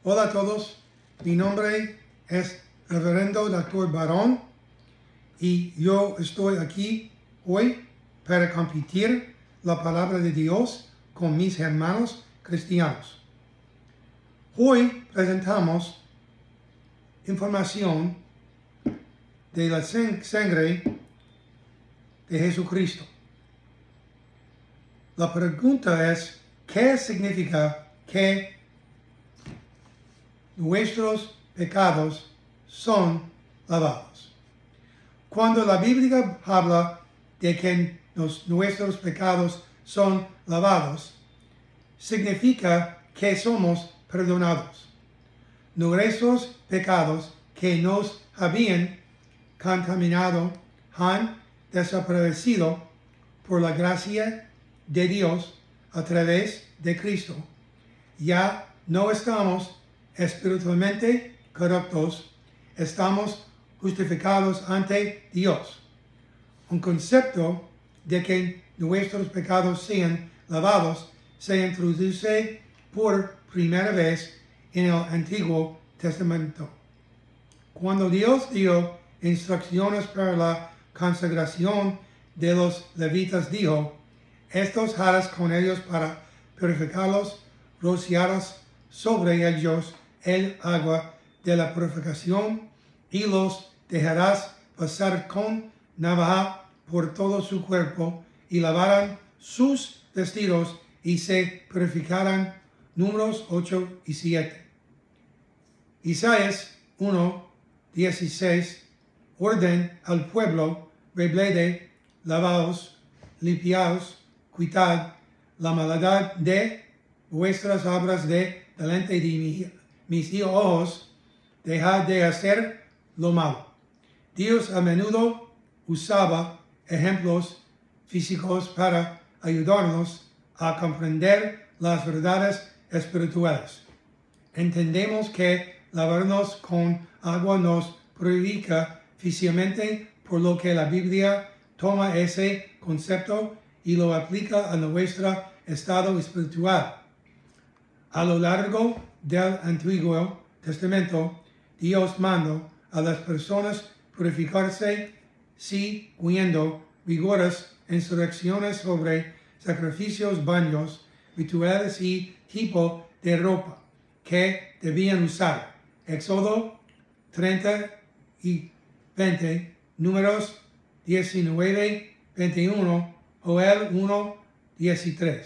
Hola a todos, mi nombre es Reverendo Dr. Barón y yo estoy aquí hoy para compartir la palabra de Dios con mis hermanos cristianos. Hoy presentamos información de la sangre de Jesucristo. La pregunta es, ¿qué significa que nuestros pecados son lavados? Cuando la Biblia habla de que nuestros pecados son lavados, significa que somos perdonados. Nuestros pecados que nos habían contaminado han desaparecido por la gracia de Dios a través de Cristo. Ya no estamos espiritualmente corruptos, estamos justificados ante Dios. Un concepto de que nuestros pecados sean lavados se introduce por primera vez en el Antiguo Testamento. Cuando Dios dio instrucciones para la consagración de los levitas, dijo: estos harás con ellos para purificarlos, rociarás sobre ellos el agua de la purificación y los dejarás pasar con navaja por todo su cuerpo y lavarán sus vestidos y se purificarán. Números 8 y 7. Isaías 1:16 orden al pueblo: reblede, lavaos, limpiaos, quitad la maldad de vuestras obras de delante de mis ojos, dejad de hacer lo malo. Dios a menudo usaba ejemplos físicos para ayudarnos a comprender las verdades espirituales. Entendemos que lavarnos con agua nos purifica físicamente, por lo que la Biblia toma ese concepto y lo aplica a nuestro estado espiritual. A lo largo del Antiguo Testamento, Dios mandó a las personas purificarse siguiendo rigurosas instrucciones sobre sacrificios, baños, rituales y tipo de ropa que debían usar. Éxodo 30 y 20, Números 19, 21, Joel 1, 13.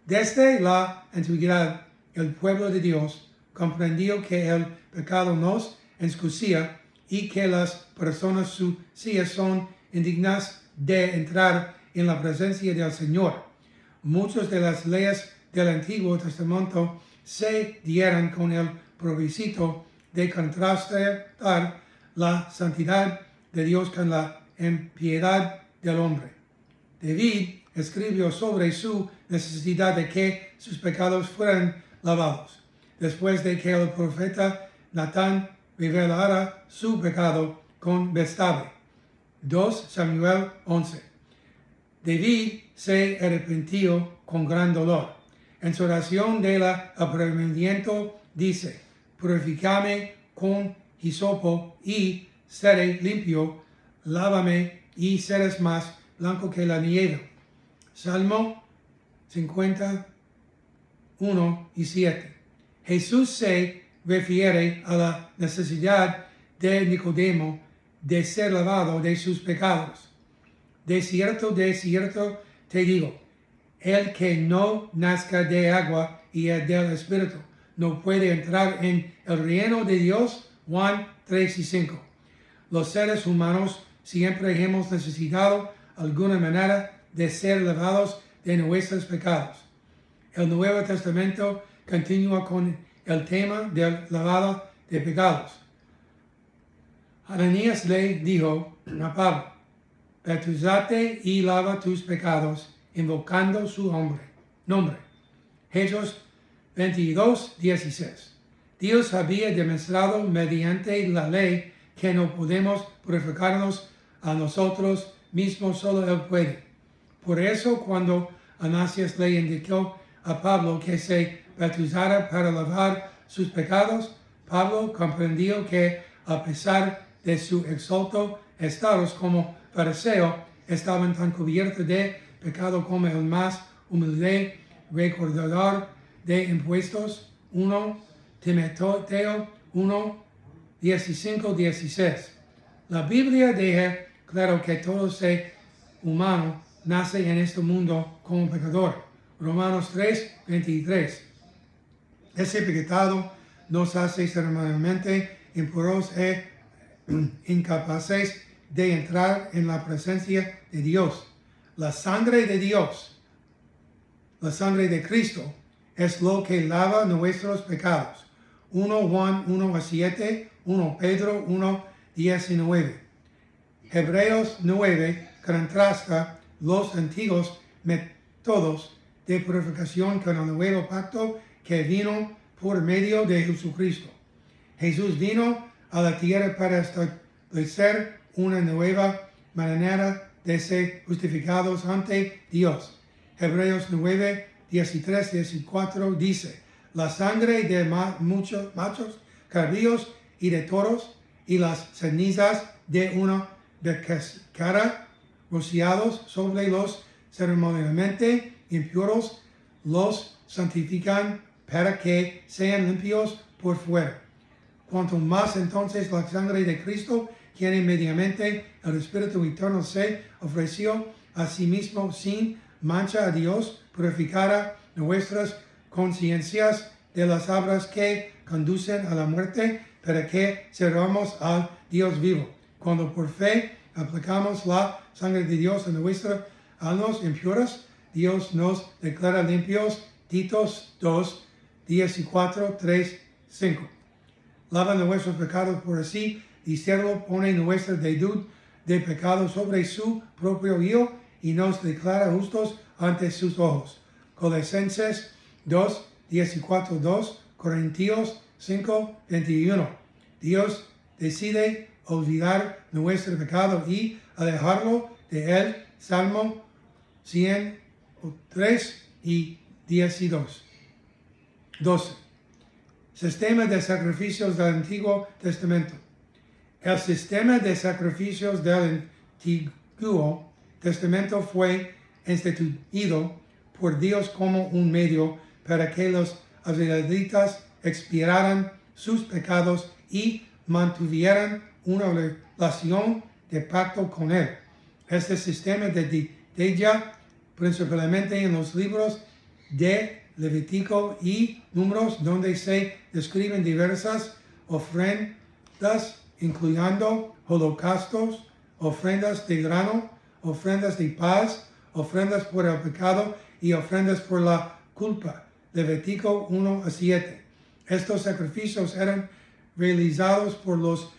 Desde la antigüedad, el pueblo de Dios comprendió que el pecado nos excluía y que las personas sucias son indignas de entrar en la presencia del Señor. Muchas de las leyes del Antiguo Testamento se dieron con el propósito de contrastar la santidad de Dios con la impiedad del hombre. David escribió sobre su necesidad de que sus pecados fueran lavados, después de que el profeta Natán revelara su pecado con Betsabé. 2 Samuel 11. David se arrepintió con gran dolor. En su oración del arrepentimiento dice: purifícame con hisopo y seré limpio, lávame y serás más blanco que la nieve. Salmo 51 y 7. Jesús se refiere a la necesidad de Nicodemo de ser lavado de sus pecados. De cierto te digo, el que no nazca de agua y del Espíritu no puede entrar en el reino de Dios. Juan 3 y 5. Los seres humanos siempre hemos necesitado alguna manera de ser lavados de nuestros pecados. El Nuevo Testamento continúa con el tema del lavado de pecados. Ananías le dijo a Pablo: bautízate y lava tus pecados, invocando su nombre. Hechos 22:16. Dios había demostrado mediante la ley que no podemos purificarnos a nosotros mismos, solo Él puede. Por eso, cuando Ananías le indicó a Pablo que se bautizara para lavar sus pecados, Pablo comprendió que a pesar de su exalto estado como fariseo, estaban tan cubiertos de pecado como el más humilde recaudador de impuestos. 1 Timoteo 1, 15-16. La Biblia deja claro que todo ser humano nace en este mundo como pecador. Romanos 3, 23. Ese pecado nos hace ceremonialmente impuros e incapaces de entrar en la presencia de Dios. La sangre de Dios, la sangre de Cristo, es lo que lava nuestros pecados. 1 Juan 1:7, 1 Pedro 1:19. Hebreos 9 contrasta los antiguos métodos de purificación con el nuevo pacto que vino por medio de Jesucristo. Jesús vino a la tierra para establecer una nueva manera de ser justificados ante Dios. Hebreos 9, 13, 14 dice: la sangre de muchos machos cabríos y de toros y las cenizas de una becerra rociados sobre los ceremonialmente impuros los santifican para que sean limpios por fuera. Cuanto más entonces la sangre de Cristo, quien mediante el Espíritu Eterno se ofreció a sí mismo sin mancha a Dios, purificará nuestras conciencias de las obras que conducen a la muerte, para que servamos al Dios vivo. Cuando por fe aplicamos la sangre de Dios en nuestras almas impuras, Dios nos declara limpios. Tito 2, 14, 3, 5. Lava nuestros pecados por así decirlo, pone nuestra deuda de pecado sobre su propio Hijo y nos declara justos ante sus ojos. Colosenses 2, 14, 2, Corintios 5, 21. Dios decide olvidar nuestro pecado y alejarlo de él. Salmo 103 y 12. Sistema de sacrificios del Antiguo Testamento. El sistema de sacrificios del Antiguo Testamento fue instituido por Dios como un medio para que los israelitas expiaran sus pecados y mantuvieran una relación de pacto con Él. Este sistema de detalla principalmente en los libros de Levítico y Números, donde se describen diversas ofrendas, incluyendo holocaustos, ofrendas de grano, ofrendas de paz, ofrendas por el pecado y ofrendas por la culpa. Levítico 1-7. Estos sacrificios eran realizados por los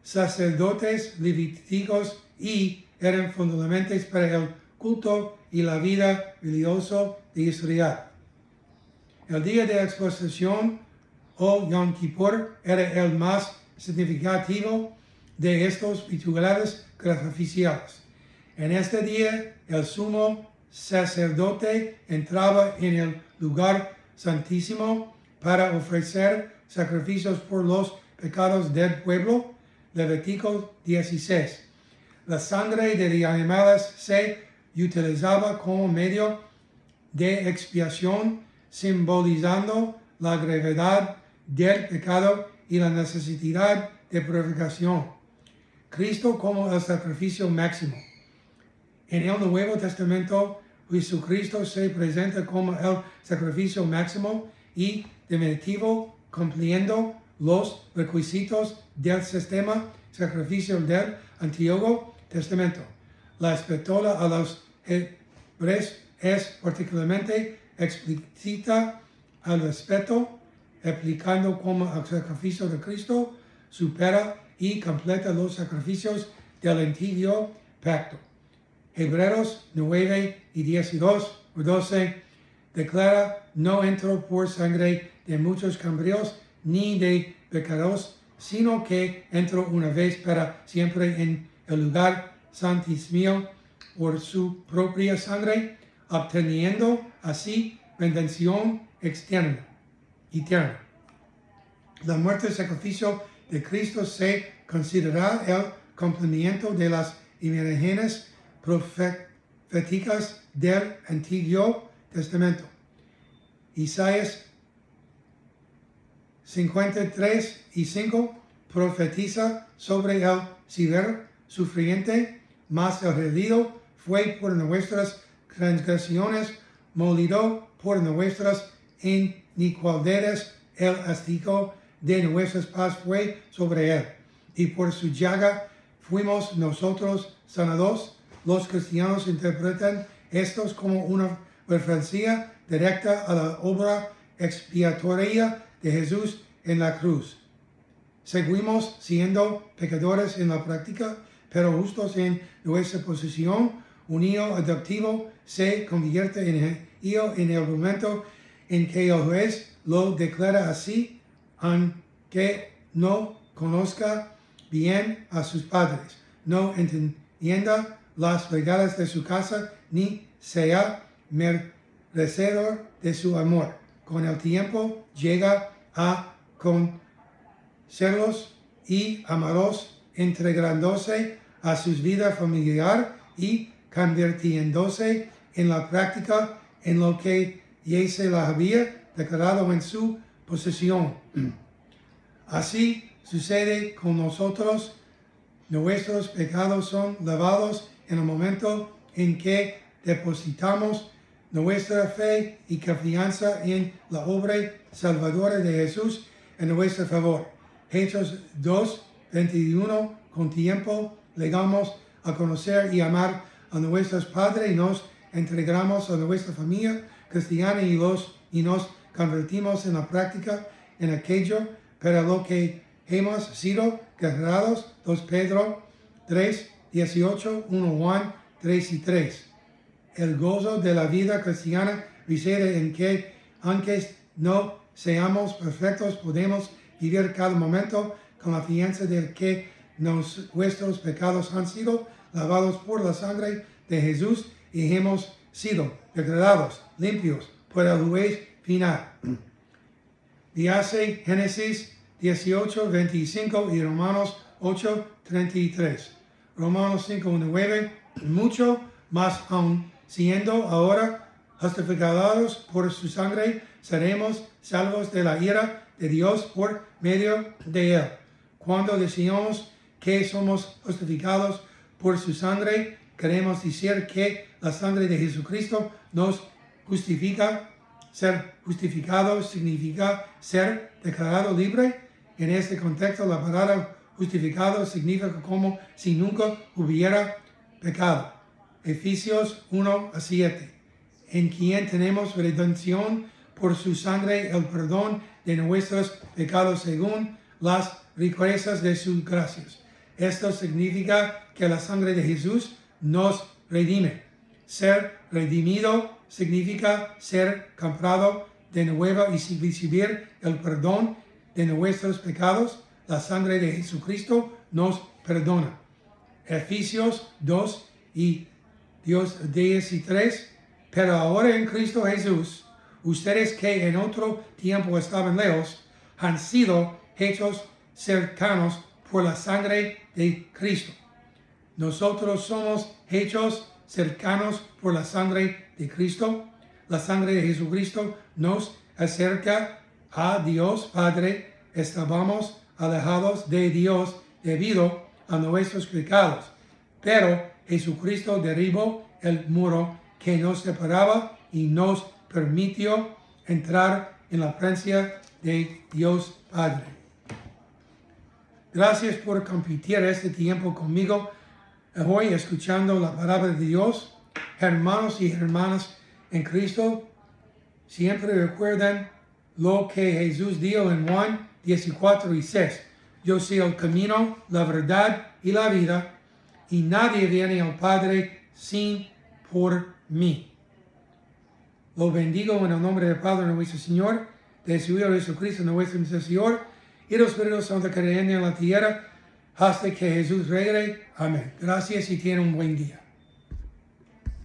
sacerdotes levíticos y eran fundamentales para el culto y la vida religiosa de Israel. El día de exposición o Yom Kippur era el más significativo de estos rituales sacrificiales. En este día, el sumo sacerdote entraba en el lugar santísimo para ofrecer sacrificios por los pecados del pueblo. Levítico 16. La sangre de los animales se utilizaba como medio de expiación, simbolizando la gravedad del pecado y la necesidad de purificación. Cristo como el sacrificio máximo. En el Nuevo Testamento, Jesucristo se presenta como el sacrificio máximo y definitivo, cumpliendo los requisitos del sistema sacrificial del Antiguo Testamento. La epístola a los Hebreos es particularmente explícita al respecto, explicando cómo el sacrificio de Cristo supera y completa los sacrificios del Antiguo Pacto. Hebreos 9 y 12 declara: no entró por sangre de muchos cabríos ni de becerros, sino que entró una vez para siempre en el lugar santísimo por su propia sangre, obteniendo así redención eterna. La muerte y sacrificio de Cristo se considera el cumplimiento de las imágenes proféticas del Antiguo Testamento. Isaías 53:5 profetiza sobre el siervo sufriente, mas el herido fue por nuestras transgresiones, molido por nuestras iniquidades, el castigo de nuestras paz fue sobre él, y por su llaga fuimos nosotros sanados. Los cristianos interpretan estos como una referencia directa a la obra expiatoria de Jesús en la cruz. Seguimos siendo pecadores en la práctica, pero justos en nuestra posición. Un hijo adoptivo se convierte en hijo en el momento en que el juez lo declara así, aunque no conozca bien a sus padres, no entienda las reglas de su casa, ni sea merecedor de su amor. Con el tiempo llega a conocerlos y amarlos, entregándose a su vida familiar y convirtiéndose en la práctica en lo que ya se la había declarado en su posesión. Así sucede con nosotros. Nuestros pecados son lavados en el momento en que depositamos nuestra fe y confianza en la obra salvadora de Jesús en nuestro favor. Hechos 2:21. Con tiempo llegamos a conocer y amar a nuestros padres y nos entregamos a nuestra familia cristiana y nos convertimos en la práctica en aquello para lo que hemos sido declarados. 2 Pedro 3:18, 1 Juan 3:3. El gozo de la vida cristiana reside en que, aunque no seamos perfectos, podemos vivir cada momento con la fianza de que nuestros pecados han sido lavados por la sangre de Jesús y hemos sido declarados limpios por el juez final. Dice Génesis 18:25 y Romanos 8:33. Romanos 5:9. Mucho más aún, siendo ahora justificados por su sangre, seremos salvos de la ira de Dios por medio de él. Cuando decimos que somos justificados por su sangre, queremos decir que la sangre de Jesucristo nos justifica. Ser justificado significa ser declarado libre. En este contexto, la palabra justificado significa como si nunca hubiera pecado. Efesios 1:7. En quien tenemos redención por su sangre, el perdón de nuestros pecados según las riquezas de sus gracias. Esto significa que la sangre de Jesús nos redime. Ser redimido significa ser comprado de nuevo y recibir el perdón de nuestros pecados. La sangre de Jesucristo nos perdona. Efesios 2 y Dios 13. Pero ahora en Cristo Jesús, ustedes que en otro tiempo estaban lejos, han sido hechos cercanos por la sangre de Cristo. Nosotros somos hechos cercanos por la sangre de Cristo. La sangre de Jesucristo nos acerca a Dios Padre. Estábamos alejados de Dios debido a nuestros pecados, pero Jesucristo derribó el muro que nos separaba y nos permitió entrar en la presencia de Dios Padre. Gracias por compartir este tiempo conmigo hoy escuchando la palabra de Dios. Hermanos y hermanas en Cristo, siempre recuerden lo que Jesús dijo en Juan 14:6. Yo soy el camino, la verdad y la vida, y nadie viene al Padre sin por mí. Lo bendigo en el nombre del Padre de nuestro Señor, de su Hijo Jesucristo, nuestro Señor, y los Espíritu Santo que reina en la tierra, hasta que Jesús regrese. Amén. Gracias y tienen un buen día.